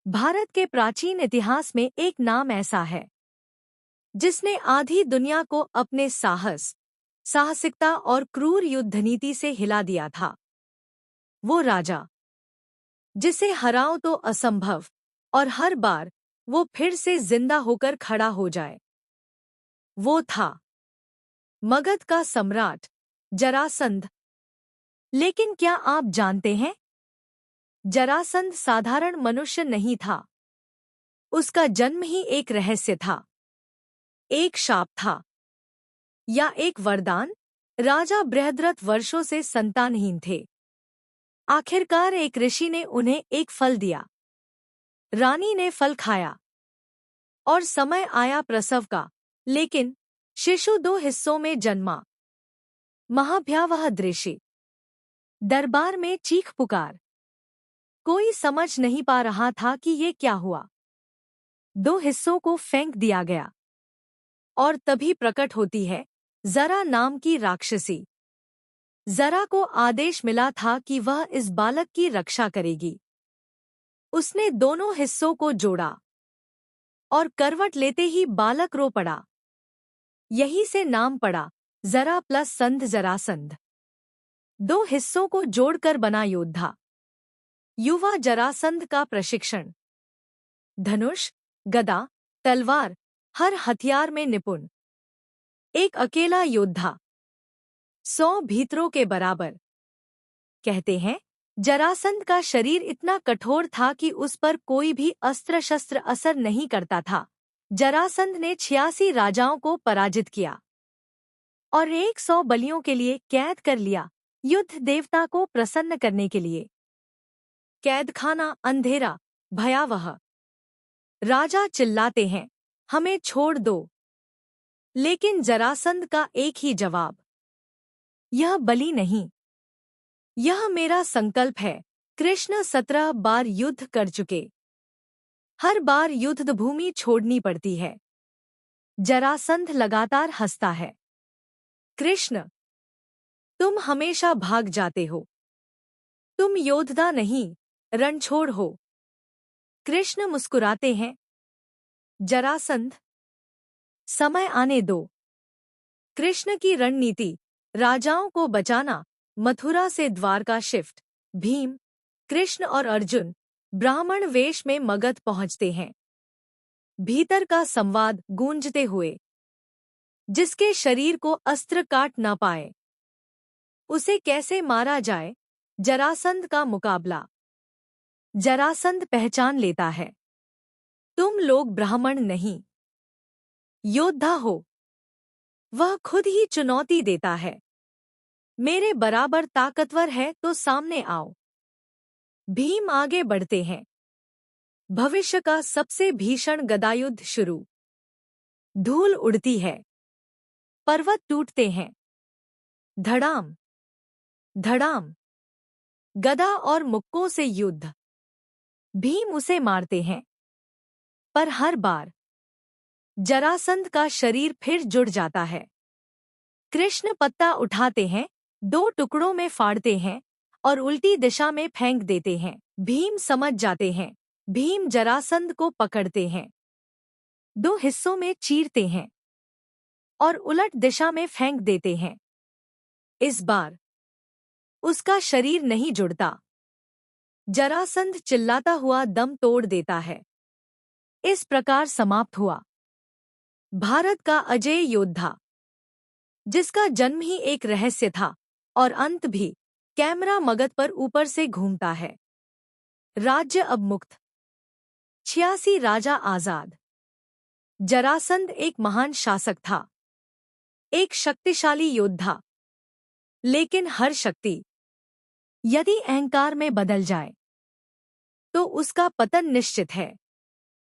भारत के प्राचीन इतिहास में एक नाम ऐसा है जिसने आधी दुनिया को अपने साहस, साहसिकता और क्रूर युद्ध नीति से हिला दिया था। वो राजा जिसे हराओ तो असंभव और हर बार वो फिर से जिंदा होकर खड़ा हो जाए, वो था मगध का सम्राट जरासंध। लेकिन क्या आप जानते हैं, जरासंध साधारण मनुष्य नहीं था। उसका जन्म ही एक रहस्य था, एक शाप था या एक वरदान। राजा बृहद्रथ वर्षों से संतानहीन थे। आखिरकार एक ऋषि ने उन्हें एक फल दिया। रानी ने फल खाया और समय आया प्रसव का, लेकिन शिशु दो हिस्सों में जन्मा। महाभयावह दृश्य, दरबार में चीख पुकार। कोई समझ नहीं पा रहा था कि ये क्या हुआ। दो हिस्सों को फेंक दिया गया और तभी प्रकट होती है जरा नाम की राक्षसी। जरा को आदेश मिला था कि वह इस बालक की रक्षा करेगी। उसने दोनों हिस्सों को जोड़ा और करवट लेते ही बालक रो पड़ा। यही से नाम पड़ा जरा प्लस संध, जरासंध। दो हिस्सों को जोड़कर बना योद्धा। युवा जरासंध का प्रशिक्षण, धनुष, गदा, तलवार, हर हथियार में निपुण। एक अकेला योद्धा 100 भीतरों के बराबर। कहते हैं जरासंध का शरीर इतना कठोर था कि उस पर कोई भी अस्त्र शस्त्र असर नहीं करता था। जरासंध ने 86 राजाओं को पराजित किया और 100 बलियों के लिए कैद कर लिया, युद्ध देवता को प्रसन्न करने के लिए। कैदखाना अंधेरा, भयावह। राजा चिल्लाते हैं, हमें छोड़ दो। लेकिन जरासंध का एक ही जवाब, यह बलि नहीं, यह मेरा संकल्प है। कृष्ण 17 बार युद्ध कर चुके, हर बार युद्ध भूमि छोड़नी पड़ती है। जरासंध लगातार हंसता है। कृष्ण, तुम हमेशा भाग जाते हो, तुम योद्धा नहीं, रणछोड़ हो। कृष्ण मुस्कुराते हैं, जरासंध, समय आने दो। कृष्ण की रणनीति, राजाओं को बचाना, मथुरा से द्वारका शिफ्ट। भीम, कृष्ण और अर्जुन ब्राह्मण वेश में मगध पहुंचते हैं। भीतर का संवाद गूंजते हुए, जिसके शरीर को अस्त्र काट न पाए उसे कैसे मारा जाए। जरासंध का मुकाबला। जरासंध पहचान लेता है, तुम लोग ब्राह्मण नहीं, योद्धा हो। वह खुद ही चुनौती देता है, मेरे बराबर ताकतवर है तो सामने आओ। भीम आगे बढ़ते हैं। भविष्य का सबसे भीषण गदायुद्ध शुरू। धूल उड़ती है, पर्वत टूटते हैं। धड़ाम धड़ाम, गदा और मुक्कों से युद्ध। भीम उसे मारते हैं, पर हर बार जरासंध का शरीर फिर जुड़ जाता है। कृष्ण पत्ता उठाते हैं, 2 टुकड़ों में फाड़ते हैं और उल्टी दिशा में फेंक देते हैं। भीम समझ जाते हैं। भीम जरासंध को पकड़ते हैं, 2 हिस्सों में चीरते हैं और उलट दिशा में फेंक देते हैं। इस बार उसका शरीर नहीं जुड़ता। जरासंध चिल्लाता हुआ दम तोड़ देता है। इस प्रकार समाप्त हुआ भारत का अजेय योद्धा, जिसका जन्म ही एक रहस्य था और अंत भी। कैमरा मगध पर ऊपर से घूमता है। राज्य अब मुक्त, 86 राजा आजाद। जरासंध एक महान शासक था, एक शक्तिशाली योद्धा। लेकिन हर शक्ति यदि अहंकार में बदल जाए तो उसका पतन निश्चित है।